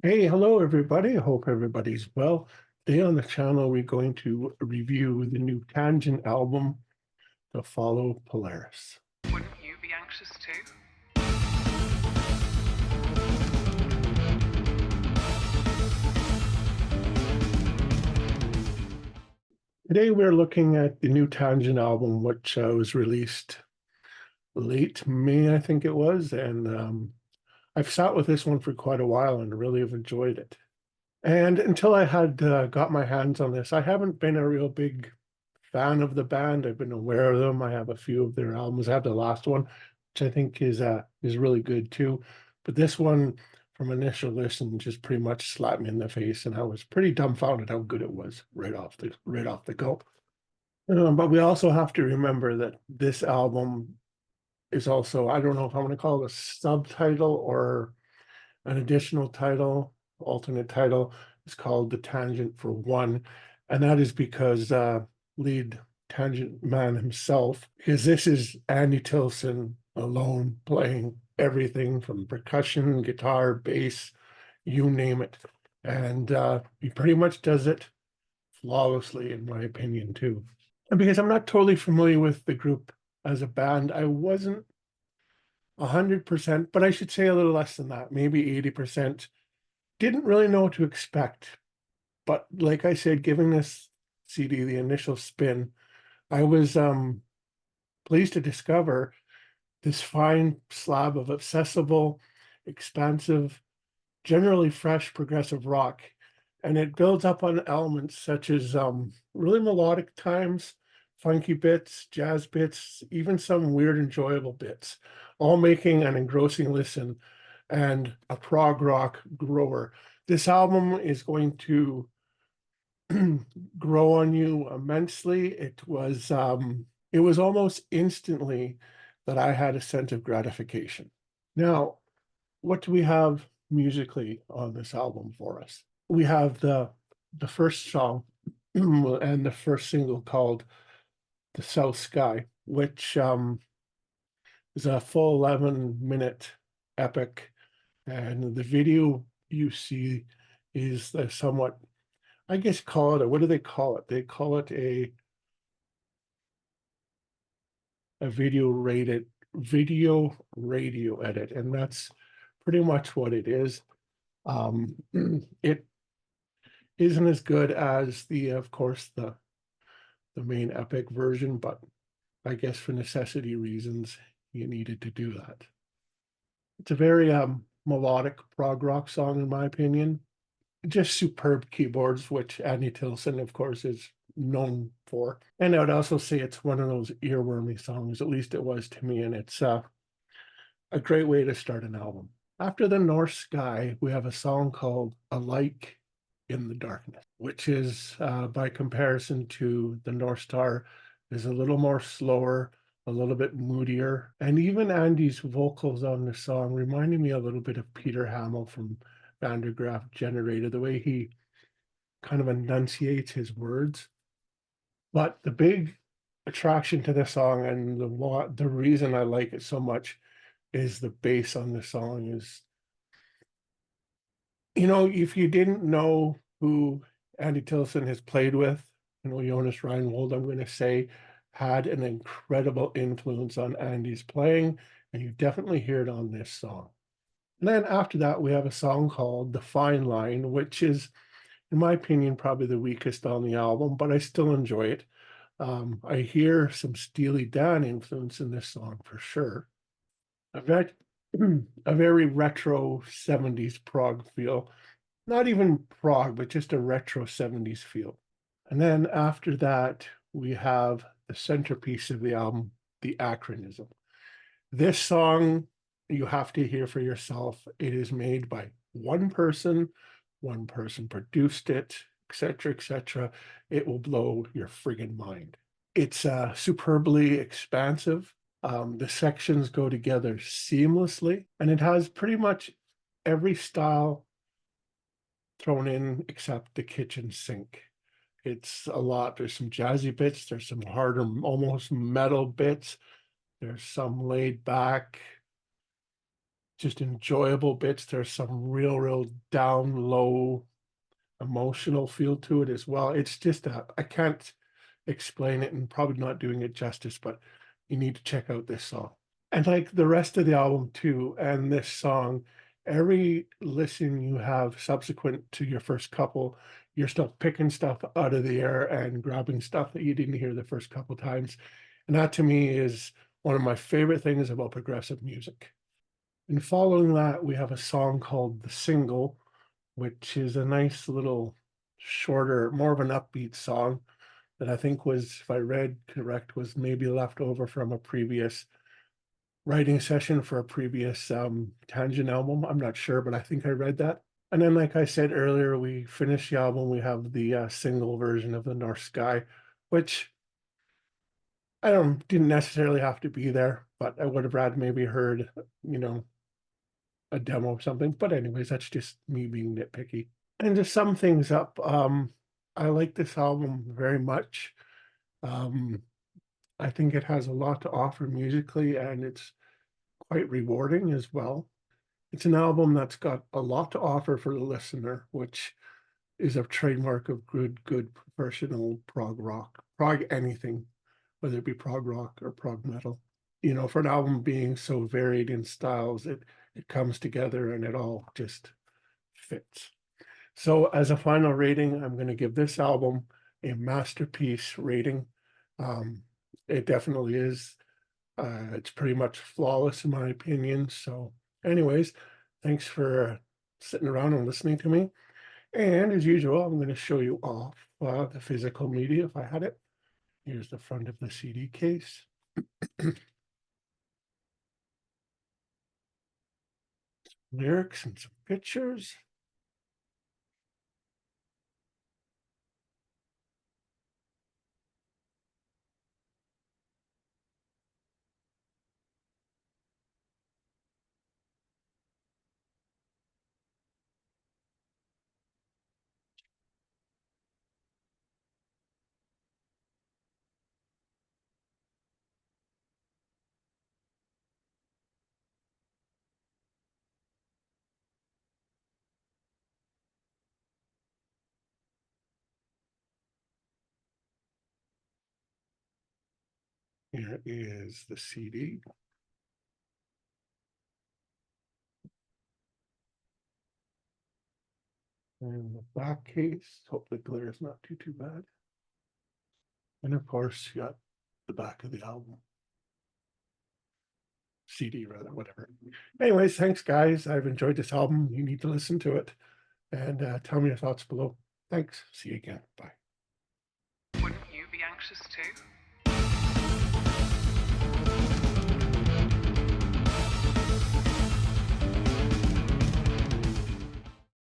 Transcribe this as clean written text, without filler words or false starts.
Hey, hello everybody. I hope everybody's well. Today on the channel, we're going to review the new Tangent album, The Follow Polaris. Wouldn't you be anxious too? Today we're looking at the new Tangent album, which was released late May, I think it was, and I've sat with this one for quite a while and really have enjoyed it. And until I had got my hands on this, I haven't been a real big fan of the band. I've been aware of them. I have a few of their albums. I have the last one, which I think is really good too. But this one, from initial listen, just pretty much slapped me in the face, and I was pretty dumbfounded how good it was right off the go. But we also have to remember that this album is also, I don't know if I'm going to call it a subtitle or an additional title, alternate title. Is called The Tangent for One. And that is because lead tangent man himself, because this is Andy Tilson alone playing everything from percussion, guitar, bass, you name it. And he pretty much does it flawlessly, in my opinion, too. And because I'm not totally familiar with the group as a band, I wasn't 100%, but I should say a little less than that, maybe 80%. Didn't really know what to expect, but like I said, giving this CD the initial spin, I was pleased to discover this fine slab of accessible, expansive, generally fresh progressive rock. And it builds up on elements such as really melodic times, funky bits, jazz bits, even some weird, enjoyable bits, all making an engrossing listen and a prog rock grower. This album is going to grow on you immensely. It was almost instantly that I had a sense of gratification. Now, what do we have musically on this album for us? We have the first song and the first single called The South Sky, which is a full 11-minute epic. And the video you see is the somewhat, I guess, call it a, what do they call it? They call it a video radio edit, and that's pretty much what it is. It isn't as good as of course, the main epic version, but I guess for necessity reasons, you needed to do that. It's a very melodic prog rock song, in my opinion. Just superb keyboards, which Andy Tilson, of course, is known for. And I would also say it's one of those earwormy songs, at least it was to me, and it's a great way to start an album. After the North Sky, we have a song called Alike in the Darkness, which is, by comparison to the North Star, is a little more slower, a little bit moodier. And even Andy's vocals on the song reminded me a little bit of Peter Hamill from Van der Graaf Generator, the way he kind of enunciates his words. But the big attraction to the song and the reason I like it so much is the bass on the song is, if you didn't know who Andy Tilson has played with, Jonas Reinhold, I'm going to say, had an incredible influence on Andy's playing, and you definitely hear it on this song. And then after that, we have a song called The Fine Line, which is, in my opinion, probably the weakest on the album, but I still enjoy it. I hear some Steely Dan influence in this song for sure. A very retro 70s prog feel. Not even prog, but just a retro 70s feel. And then after that, we have the centerpiece of the album, The Acronym. This song you have to hear for yourself. It is made by one person produced it, etc., etc. It will blow your friggin' mind. It's superbly expansive. The sections go together seamlessly, and it has pretty much every style thrown in except the kitchen sink. It's a lot. There's some jazzy bits, there's some harder, almost metal bits, there's some laid back, just enjoyable bits. There's some real down low emotional feel to it as well. It's just I can't explain it and probably not doing it justice, but you need to check out this song. And like the rest of the album too, and this song, every listen you have subsequent to your first couple, you're still picking stuff out of the air and grabbing stuff that you didn't hear the first couple times. And that to me is one of my favorite things about progressive music. And following that, we have a song called The Single, which is a nice little shorter, more of an upbeat song that I think was, if I read correct, was maybe left over from a previous writing session for a previous Tangent album. I'm not sure, but I think I read that. And then, like I said earlier, we finished the album. We have the single version of The North Sky, which I don't didn't necessarily have to be there, but I would have rather maybe heard, you know, a demo of something. But anyways, that's just me being nitpicky. And to sum things up, I like this album very much. Um, I think it has a lot to offer musically, and it's quite rewarding as well. It's an album that's got a lot to offer for the listener, which is a trademark of good professional prog rock, prog anything, whether it be prog rock or prog metal. You know, for an album being so varied in styles, it comes together and it all just fits. So as a final rating, I'm going to give this album a masterpiece rating. Um, it definitely is. It's pretty much flawless in my opinion. So anyways, thanks for sitting around and listening to me. And as usual, I'm going to show you off the physical media if I had it. Here's the front of the CD case. Lyrics and some pictures. Here is the CD. And the back case. Hope the glare is not too bad. And of course, you got the back of the album. CD rather, whatever. Anyways, thanks guys. I've enjoyed this album. You need to listen to it and tell me your thoughts below. Thanks. See you again. Bye. Wouldn't you be anxious too?